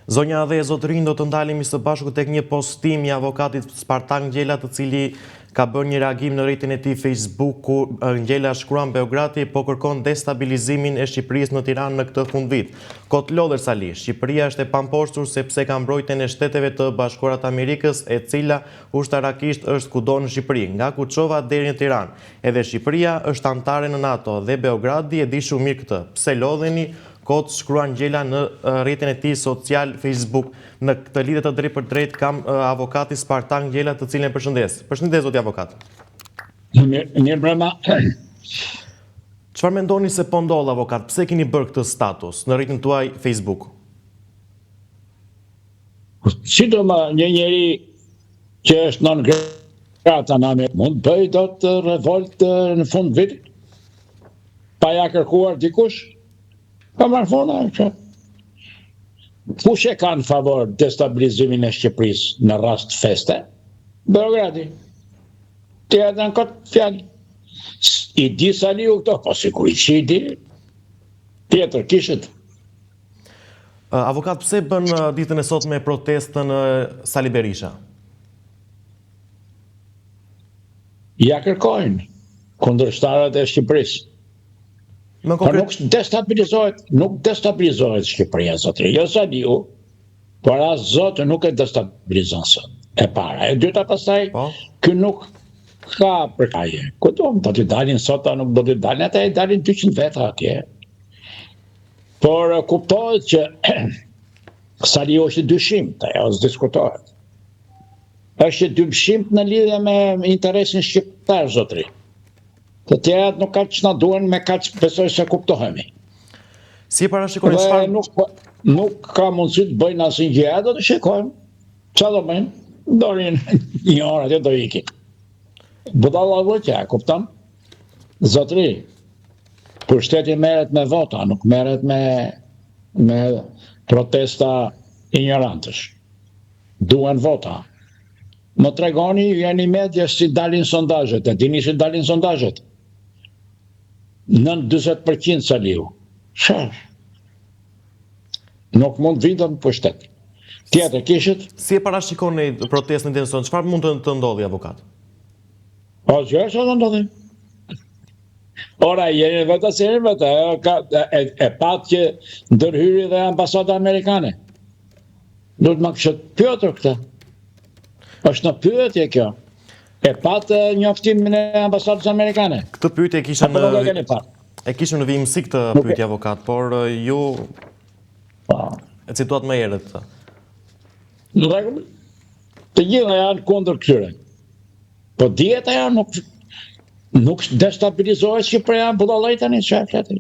Zonja dhe zotërin, do të ndalemi së bashku tek një postim i avokatit Spartak Ngjela, të cili ka bërë një reagim në rrjetin e tij Facebook, ku Ngjela shkruan Beogradi po kërkon destabilizimin e Shqipërisë në Tiranë në këtë fundvit. Kot lodher Sali, Shqipëria është e pamposhtur sepse ka mbrojtjen e Shteteve të Bashkuara të Amerikës, e cila ushtarakisht është kudo në Shqipëri, nga Kuçova deri në Tiranë. Edhe Shqipëria është anëtare në NATO dhe Beogradi e di shumë mirë këtë. Pse lodheni? Kot shkruan Ngjela në rrjetin e tij social Facebook. Në këtë lidhje të drejtë për drejtë kam avokati Spartak Ngjela, të cilin e përshëndes. Përshëndes zoti avokat. Mirë brema. Çfarë mendoni se po ndodh avokat? Pse keni bërë këtë status në rrjetin tuaj Facebook? Sidomos një njeri që është non grata në Amerikë mund bëj dot revolt në fund vitit pa ja kërkuar dikush? Pa marrë fona, që kush e ka në favor destabilizimin e Shqipërisë në rast feste? Beogradi. Ti e në këtë fjallë. I di Saliu këto, po sigurisht që i di. Tjetër, kishët. Avokat, pse bën ditën e sotme protestën Sali Berisha? Ja kërkojnë kundërshtarët e Shqipërisë. Por nuk destabilizohet Shqipëria, zotëri. Jo Saliu, por as zotë nuk e destabilizon sot. E para. E dyta pastaj, kë nuk ka përkaje. Këto do t'i dalin sot, nuk do t'i dalin, ata e dalin 200 veta atje. Por kuptohet që Saliu është dyshim, ajo diskutohet. Është dyshim në lidhje me interesin shqiptar, zotëri. Të tjerat nuk ka që na duen me ka që besoj se kuptohemi. Si parashikoni çfarë? Nuk ka mundësi të bëjnë asnjë gjë, do të shikojmë. Çfarë do bëjnë? Dorin një orë atë do ikin. Budalla votja, kupton? Zotëri, pushteti merret me vota, nuk merret me protesta ignorantësh. Duan vota. Më tregoni, jeni media si dalin sondazhet, e dini si dalin sondazhet. 40% Saliu. Çfarë? Nuk mund vitën në pushtet. Tjetër kishit? Si e parashikoni protestën e ditës sonë? Çfarë mund të ndodhi, avokat? O, që të ndodhi? Ora, jeni vetë, e pat që ndërhyri dhe ambasada amerikane. Duhet më kështë pjotër këta. Është në pyetje kjo. E patë njoftimin e ambasadës amerikane. Këtë pyetje e kishëm në vijimësi këtë pyetje, avokat, por ju e cituat më herët. Në rregull. Të gjitha janë kundër këtyre. Po dieta janë nuk destabilizohet Shqipëria, budallaj tani çfarë flet.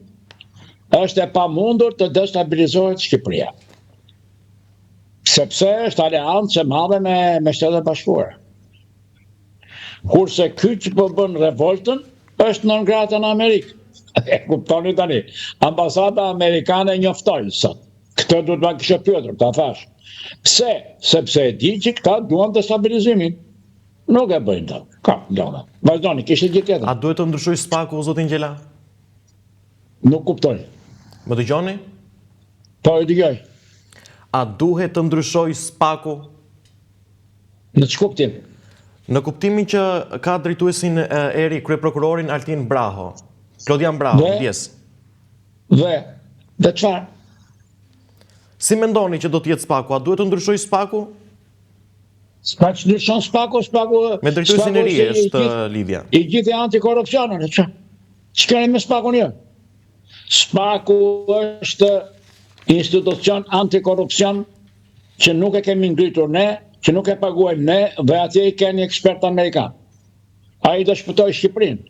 Është e pamundur të destabilizohet Shqipëria. Sepse është aleancë e madhe me Shtetet e Bashkuara. Kurse ky që po bën revoltën është non grata në Amerikë. E kuptoni tani. Ambasada amerikane njoftoi sot. Këtë duhet ma kishte pyetur, ta thash. Pse? Sepse e di që këta duan destabilizimin. Nuk e bëjnë ta. Ka, lona. Vazhdoni, kishte gjë tjetër. A duhet të ndryshoj SPAK-u, zotin Ngjela? Nuk kuptoj. Më dëgjoni? Po, e dëgjoj. A duhet të ndryshoj SPAK-u? Në që kuptim? Në kuptimin që ka drejtuesin eri kryeprokurorin Altin Braho. Klodian Braho, ndjes. Dhe çfarë? Si mendoni që do të jetë SPAK-u? A duhet të ndryshoj SPAK-u? S'ka që ndryshon SPAK-u, me drejtuesin eri është lidhja. I gjithë e antikorrupsionën, që? Që keni me SPAK-un jo? SPAK-u është institucion antikorrupsion që nuk e kemi ngritur ne, që nuk e paguajmë ne, dhe atje i keni ekspert amerikan. A i do shpëtoj Shqipërinë.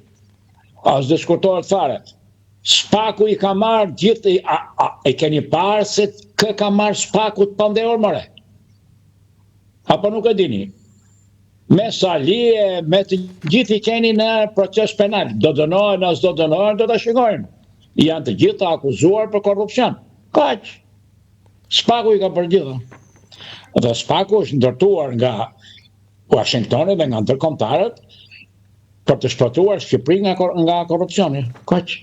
As diskutohet fare. SPAK-u i ka marrë gjithë, e keni parë se kë ka marrë SPAK-u të pandehur more. Apo nuk e dini? Me Sali, me të gjithë i keni në proces penal. Do dënohen, as do dënohen, do të shikojnë. Janë të gjithë akuzuar për korrupsion. Kaq. SPAK-u i ka për gjithë. Dhe SPAK-u është ndërtuar nga Washingtoni dhe nga ndërkombëtarët për të shpëtuar Shqipërinë nga korrupsioni. Kaq.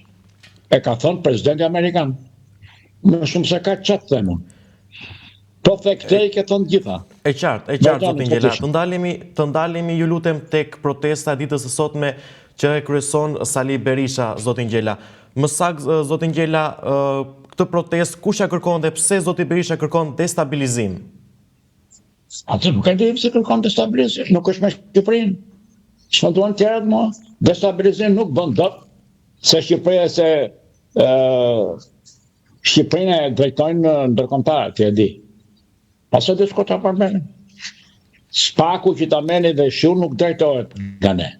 e ka thënë presidenti Amerikan. Më shumë se ka qatë themun. Po thektej ke thënë gjitha. E qartë, zotin Gjela. Të ndalemi ju lutem tek protesta e ditës së sotme që e kryeson Sali Berisha, zotin Gjela. Më saktë, zotin Gjela, këtë protest kush ja kërkon dhe pse zoti Berisha kërkon destabilizim? Atë nuk e di pse kërkon destabilizim, nuk është me Shqipërinë. Çfarë duan tjerët më? Destabilizim nuk bën dot, se Shqipëria Shqipërinë e drejtojnë ndërkombëtarët, ti e di. Pastaj diskuta për menin. Spaku që ta meni dhe shu nuk drejtohet nga ne.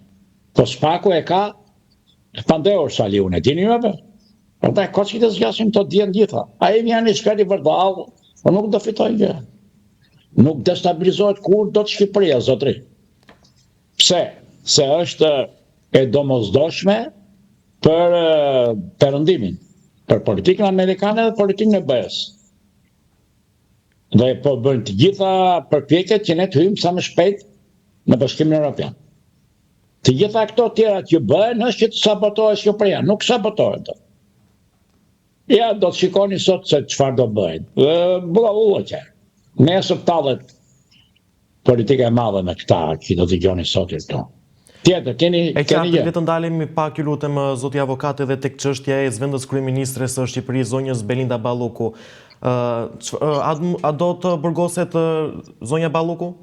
Po Spaku e ka pandehur Sali unë, e dini juve? Prandaj ka që të zgjasim të djenë gjitha. A i vjen një shkati vërdallë, po nuk do fitoj gjë. Nuk destabilizohet kur do të Shqipëria, zotri. Pse? Se është e domosdoshme për perëndimin, për politikën amerikane dhe politikën e BE-s. Dhe po bëjnë të gjitha përpjekjet që ne të hyjmë sa më shpejt në Bashkimin Evropian. Të gjitha këto tjera që bëhen është që të sabotohet Shqipëria, nuk sabotohet do. Ja, do të shikoni sot se çfarë do bëjnë. Bulla që. Nesër tallet politika e madhe me këta që do të dëgjoni sot këto. Tjetër, keni gjë. Le të ndalemi pak ju lutem zoti avokat edhe tek çështja e zëvendës kryeministres së Shqipërisë zonjës Belinda Balluku. A do të burgoset zonja Balluku?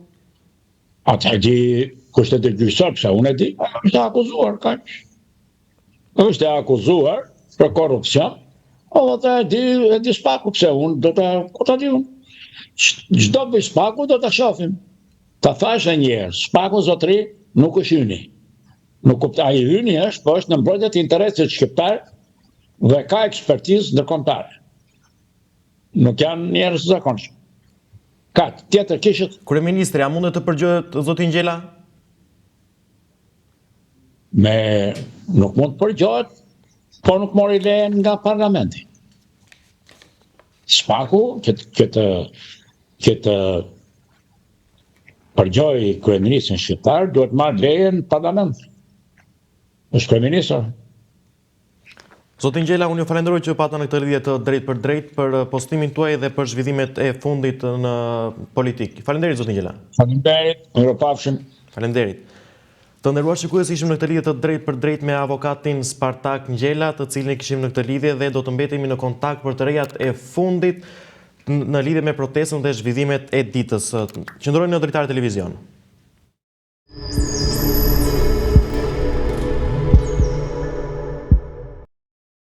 Atë e di kushtet e gjyqësor, pse unë e di, është e akuzuar kaq. Është e akuzuar për korrupsion. Edhe e di Spaku pse unë do ta di unë. Çdo bëj Spaku do ta shohim. Ta thash edhe një herë, Spaku zotri nuk është hyni. Nuk kuptoj, ai hyni është, po është në mbrojtje të interesit shqiptar dhe ka ekspertizë ndërkombëtare. Nuk janë njerëz të zakonshëm. Ka tjetër kishët. Kryeministri, a mundet të përgjigjet zotin Gjela? Nuk mund të përgjigjet, po nuk mori lejen nga parlamenti. Spaku që të përgjoj kryeministrin shqiptar duhet marrë lejen në parlament. Është kryeministër. Zotin Gjela, unë ju falenderoj që pata në këtë lidhje të drejt për drejt për postimin tuaj dhe për zhvillimet e fundit në politikë. Falenderit, zotin Gjela. Falenderit, mirupafshim. Falenderit. Të nderuar shikues, ishim në këtë lidhje të drejt për drejt me avokatin Spartak Ngjela, të cilin e kishim në këtë lidhje dhe do të mbetemi në kontakt për të rejat e fundit në lidhje me protestën dhe zhvillimet e ditës. Qëndrojnë në Dritare Televizion.